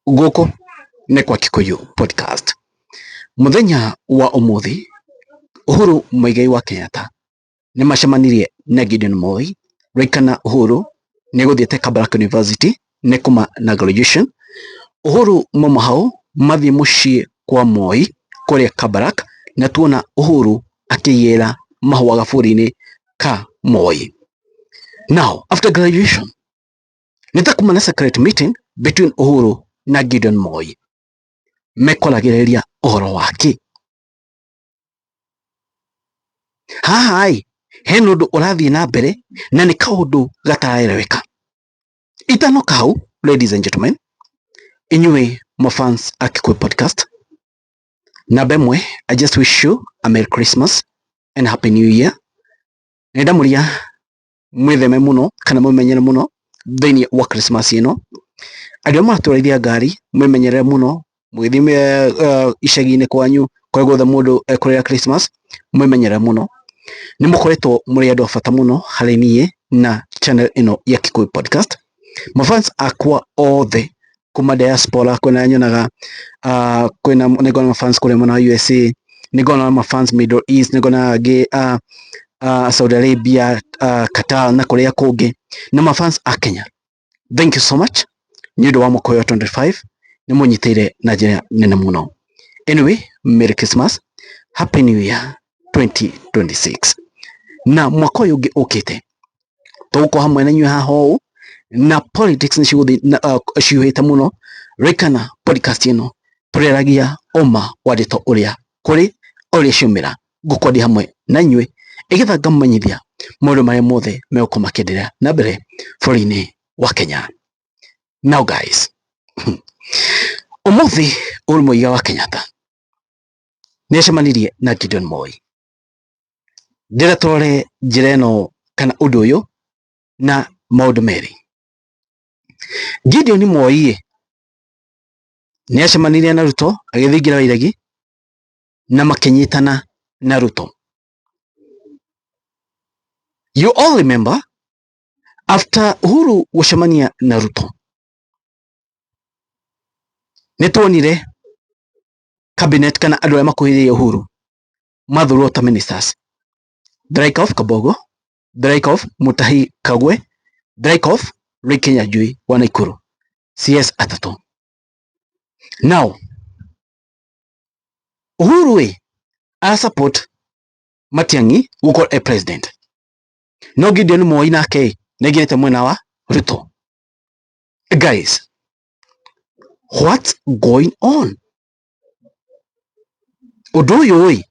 Goko ne kwa Kikuyu podcast. Muthenya wa umuthi Uhuru Muigai wa Kenyatta ni macemanirie na Gideon Moi. Raikana Uhuru ni guthiete Kabarak University ni kuma na graduation. Uhuru mamahau mathi mucii kwa Moi kuria Kabarak na tuona Uhuru akiyera mahwa gaburi-ini ka Moi. Now after graduation nitakuma na secret meeting between Uhuru na Gideon Moi. Mekolagiriria uhoro wake. Hai, hena undu urathii na mbere na ni kaundu gataraereweka. Itano kau, ladies and gentlemen, inyuĩ mafans a Kikuyu podcast. Namba ĩmwe, I just wish you a Merry Christmas and Happy New Year. Nenda muria mwitheme muno kana mwimenyere muno thĩinĩ wa Christmas ĩno. Andũ maratũraithia ngari mwimenyere muno mwithime icagi-inĩ kwanyu kwa gwetha mundu ekurera Christmas mwimenyere muno. Ni mukoretwo muri andu abata muno harĩ niĩ na channel ĩno ya Kikuyu podcast. Mafans akwa othe kuma diaspora kwena nyonaga kwena nigona mafans kule mwana USA, nigona mafans Middle East, nigona age Saudi Arabia, Qatar na kuria kungi na mafans a Kenya. Thank you so much. Nĩũndũ wa mwaka wa 25 ni munyitire na njĩra nene muno. Anyway, Merry Christmas, Happy New Year 2026. Na mwaka ũyũ ũngĩ ũkĩte tũgũkorwo hamwe na inyuĩ haha ũũ na politics nĩ ciũhĩte mũno. Raikana podcast ĩno tũreragia ũma wa ndeto ũrĩa kũrĩ ũrĩa ciumĩra. Ngũkorwo ndĩ hamwe na inyuĩ ĩgetha ngamũmenyithia maũndũ marĩa mothe megũkorwo makĩenderea na mbere bũrũri-inĩ wa Kenya. Now guys, umuthi Uhuru Muigai wa Kenyatta ni acemanirie na Gideon Moi. Ndĩrenda tũrore njĩra ĩno kana ũndũ ũyũ na maũndũ merĩ. Gideon Moi ni acemanirie na Ruto agĩthingira wa iregi na makĩnyitana na Ruto. You all remember after Uhuru gũcemania na Ruto nĩtuonire cabinet kana andũ arĩa makuhĩrĩirie Uhuru mathurwo ta ministers. The like of Kabogo, the like of Mutahi Kagwe, the like of Ricky Nyajui wa Nakuru. CS atatu. Now Uhuru a support Matiang'i gũkorwo a president. No Gideon Moi nake nĩaigĩrĩte mwena wa Ruto. Guys, what's going on? Ũndũ ũyũ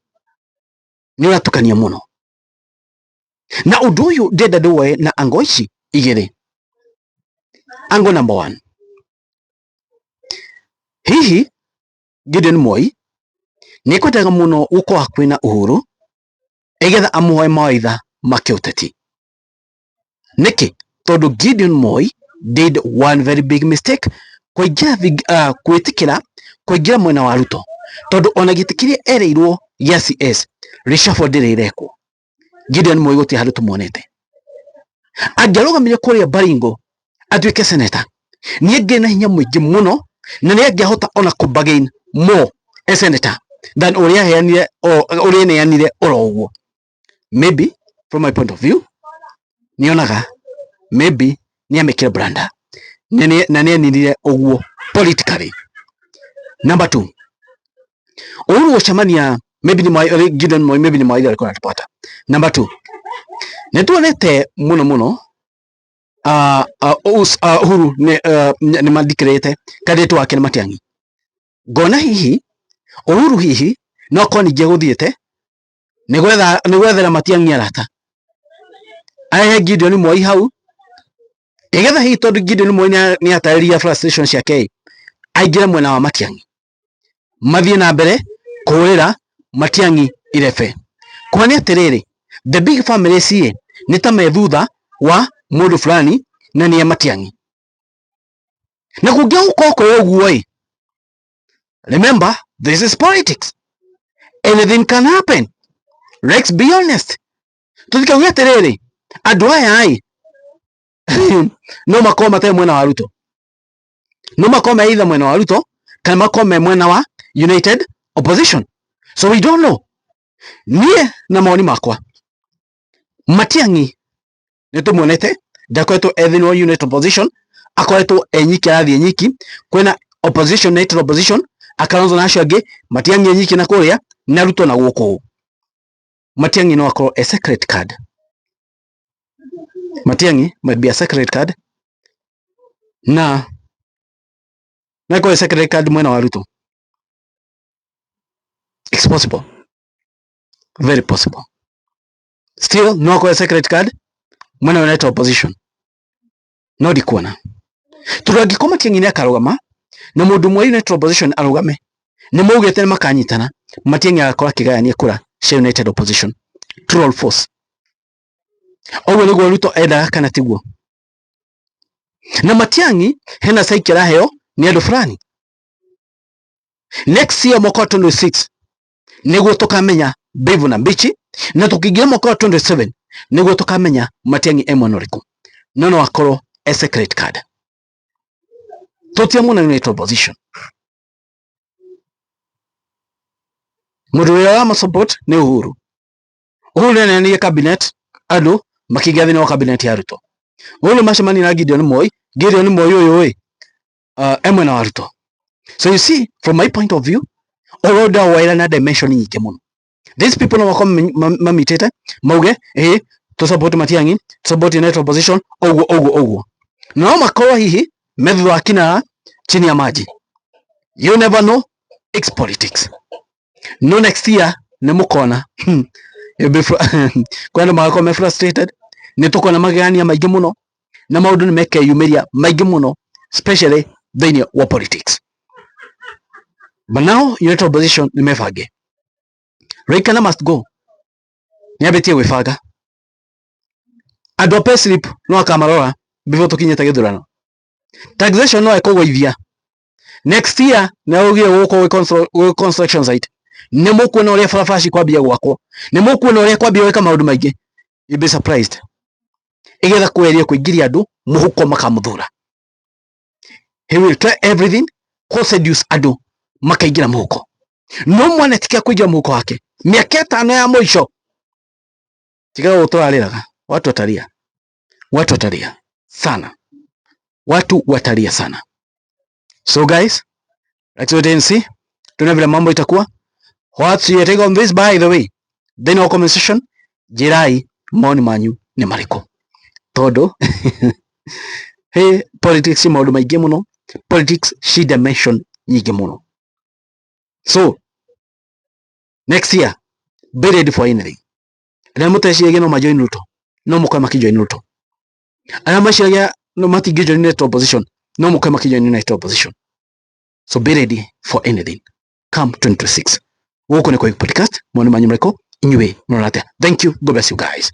nĩ ũratukania mũno. Na ũndũ ũyũ ndĩrenda ndĩwoe na ango ici igĩrĩ. Ango number 1. Hihi Gideon Moi nĩekwendaga mũno gũkorwo hakuhĩ na Uhuru ĩgetha amũhe mawaitha ma kĩũteti. Nĩkĩ? Tondũ Gideon Moi did one very big mistake kwĩtĩkĩra kũingĩra mwena wa Ruto. Tondũ ona gĩtĩ kĩrĩa ereirwo gĩa CS reshuffle ndĩrĩ ĩrekwo. Gideon Moi gũtirĩ handũ tũmuonete. Angĩarũgamire kũrĩa Baringo atuĩke senator, niĩ ngĩ na hinya mũingĩ mũno na nĩ angĩahota ona kũbargain more as senator than ũrĩa neanire oro ũguo. Maybe from my point of view nĩonaga maybe nĩamĩkire blanda na nĩaninire ũguo politically. Number 2, Uhuru gũcemania maybe ni Gideon Moi maybe ni mawaidha alikuwa anatupata. Number 2, nĩtuonete mũno Uhuru nĩ mathikĩrĩte kandidate wake nĩ Matiang'i. Ngona hihi Uhuru hihi no ko ningĩ gũthiĩte nĩ gwethera Matiang'i arata ahe Gideon Moi hau ĩgetha hihi tondũ Gideon Moi nĩ atarĩria frustration ciake aingĩre mwena wa Matiang'i mathiĩ na mbere kũhũrĩra Matiang'i irebe. Kwani atĩrĩrĩ, the big family ciĩ nĩ ta me thutha wa mũndũ fulani na nĩ Matiang'i. Na kũngĩgũkorwo kũrĩ ũguo remember this is politics, anything can happen. Let's be honest. Tũthikauge atĩrĩrĩ, andũ aya no makorwo matarĩ mwena wa Ruto. no makome either mwena wa Ruto kana makome mwena wa United Opposition. So we don't know. Nie na maoni makwa Matiang'i nitumuonete ndakoretwo ethinwo United Opposition, akoretwo enyiki arathie nyiki kwena opposition United Opposition akaronzo nacio angi Matiang'i enyiki na kuria na Ruto na guku. Matiang'i no akorwo a secret card. Matiang'i might be a secret card na kwa a secret card mwena wa Ruto. It's possible, very possible. Still no kwa a secret card mwena wa United Opposition no dikuona turagiko Matiang'i ni akarugama na mundu mwa United Opposition arugame ni maugete ni makanyitana Matiang'i agakora kigayania kura cia United Opposition true or false. Owe niguo Ruto endaga kana tiguo. Na Matiang'i hena saikira heo ni andu fulani. Next year mwaka 26 niguo tukamenya mbivu na mbichi, na tukiingia mwaka 27 niguo tukamenya Matiang'i emwana uriku. No akorwo a secret card. Totia muna United Opposition. Mundu wa ma support ni Uhuru. Uhuru ni cabinet andu makigia thini wa cabinet ya Ruto. Uhuru macemani na Gideon Moi uyu emwe na Ruto. So you see, from my point of view, oroda waira na dimension nyingi muno. These people no wako mamitete mauge to support Matiang'i, to support United Opposition oguo. No makorwo hihi methodho akina chini ya maji. You never know, it's politics. No next year ne mukona kwenda magako frustrated ni tukona magania maigi muno na maundu ni meke yumeria maigi muno, especially thini wa politics. But now United Opposition ni mefage Raikana must go. Ni abetie wifaga adope slip no akamarora before tukinyeta githurano. Taxation no ekogwithia next year na ugie guko construction site ni mukuona uria farafashi kwambia gwakwo, ni mukuona uria kwambia weka maundu maingi. You be surprised igetha kweria kuingiria andu muhuko makamuthura. He will try everything to seduce andu makaingira muhuko. No mwana tikia kuingira muhuko wake miaka 5 ya mwisho tiga gutwariraga watu watalia sana, watu watalia sana. So guys, let's wait and see tuna vile mambo itakuwa. What's your take on this? By the way, then our comment section jirai maoni manyu ni mariko todo hey, politics maundu maingi muno, politics she dimension nyingi muno. So next year be ready for anything. Na muteciria no majoin Ruto no mukwe makijoin Ruto, ana maciria no matigijoin United Opposition no mukwe makijoin United Opposition. So be ready for anything come 2026. Woko ni kwa podcast maoni manyu mariko inywe no rate. Thank you, God bless you guys.